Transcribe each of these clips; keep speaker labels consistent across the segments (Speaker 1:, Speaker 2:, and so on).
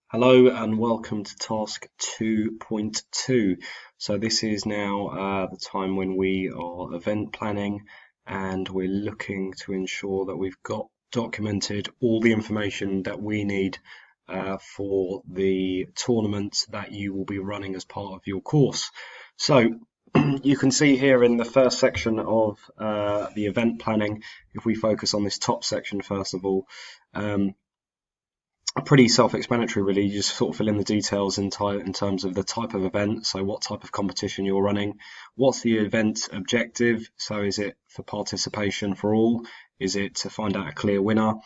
Speaker 1: Hello and welcome to task 2.2. So this is now the time when we are event planning and we're looking to ensure that we've got documented all the information that we need for the tournament that you will be running as part of your course. So you can see here in the first section of the event planning, if we focus on this top section first of all, pretty self-explanatory really. You just sort of fill in the details in terms of the type of event, so what type of competition you're running, what's the event objective, so is it for participation for all, is it to find out a clear winner,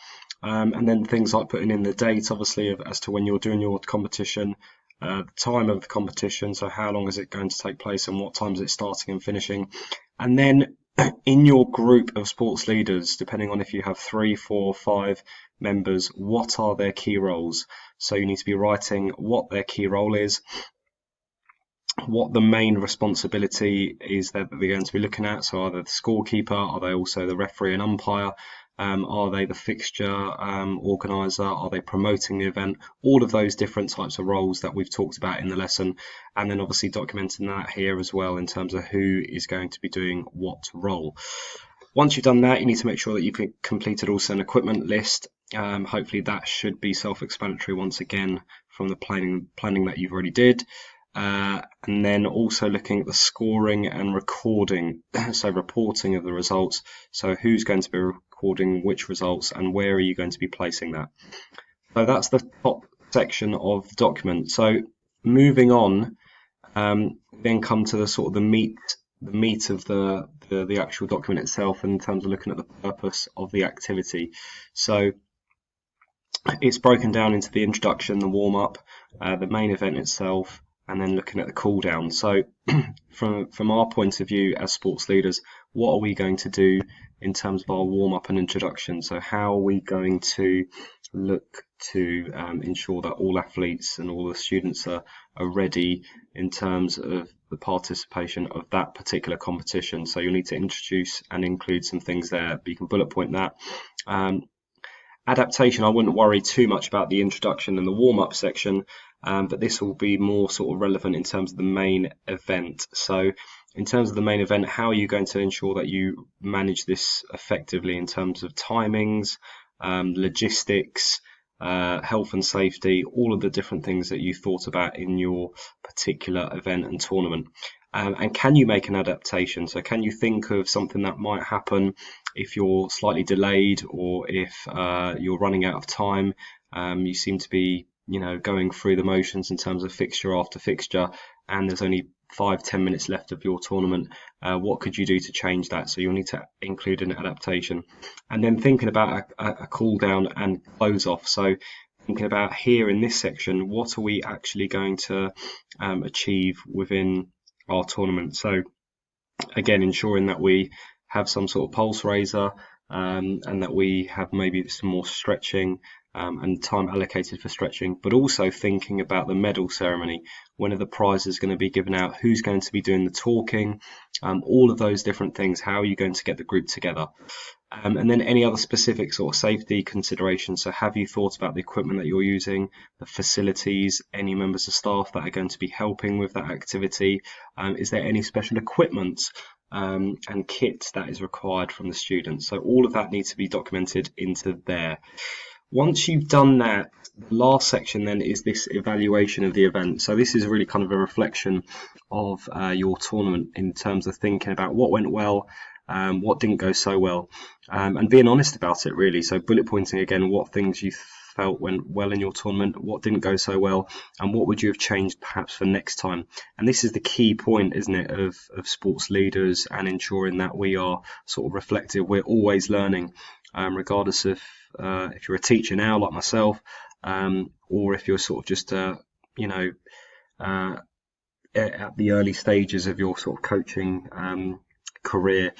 Speaker 1: and then things like putting in the date obviously as to when you're doing your competition, the time of the competition, so how long is it going to take place and what time is it starting and finishing, and then in your group of sports leaders, depending on if you have 3, 4, 5 members, what are their key roles? So you need to be writing what their key role is, what the main responsibility is that they're going to be looking at. So are they the scorekeeper? Are they also the referee and umpire? Are they the fixture organizer? Are they promoting the event? All of those different types of roles that we've talked about in the lesson, and then obviously documenting that here as well in terms of who is going to be doing what role. Once you've done that, you need to make sure that you've completed also an equipment list. Hopefully that should be self-explanatory once again from the planning that you've already did. And then also looking at the scoring and recording, so reporting of the results. So who's going to be recording which results and where are you going to be placing that? So that's the top section of the document. So moving on, then come to the sort of the meat of the actual document itself in terms of looking at the purpose of the activity. So it's broken down into the introduction, the warm-up, the main event itself, and then looking at the cool down. So from our point of view as sports leaders, what are we going to do in terms of our warm-up and introduction? So how are we going to look to ensure that all athletes and all the students are ready in terms of the participation of that particular competition? So you'll need to introduce and include some things there, but you can bullet point that. Adaptation, I wouldn't worry too much about the introduction and the warm-up section, but this will be more sort of relevant in terms of the main event. So in terms of the main event, how are you going to ensure that you manage this effectively in terms of timings, logistics, health and safety, all of the different things that you thought about in your particular event and tournament. And can you make an adaptation? So can you think of something that might happen if you're slightly delayed or if you're running out of time? You seem to be, going through the motions in terms of fixture after fixture, and there's only 5-10 minutes left of your tournament. What could you do to change that? So you'll need to include an adaptation. And then thinking about a cool down and close off. So thinking about here in this section, what are we actually going to achieve within our tournament? So again, ensuring that we have some sort of pulse raiser, and that we have maybe some more stretching and time allocated for stretching, but also thinking about the medal ceremony. When are the prizes going to be given out? Who's going to be doing the talking? All of those different things. How are you going to get the group together? And then any other specific sort of safety considerations. So have you thought about the equipment that you're using, the facilities, any members of staff that are going to be helping with that activity? Is there any special equipment and kit that is required from the students? So all of that needs to be documented into there. Once you've done that, the last section then is this evaluation of the event. So this is really kind of a reflection of your tournament in terms of thinking about what went well, what didn't go so well, and being honest about it really. So bullet pointing again what things you felt went well in your tournament, what didn't go so well, and what would you have changed perhaps for next time. And this is the key point, isn't it, of sports leaders and ensuring that we are sort of reflective. We're always learning, regardless of if you're a teacher now like myself, or if you're sort of just at the early stages of your sort of coaching career.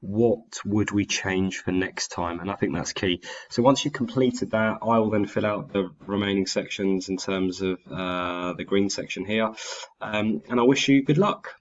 Speaker 1: What would we change for next time? And I think that's key. So once you've completed that, I will then fill out the remaining sections in terms of the green section here, and I wish you good luck.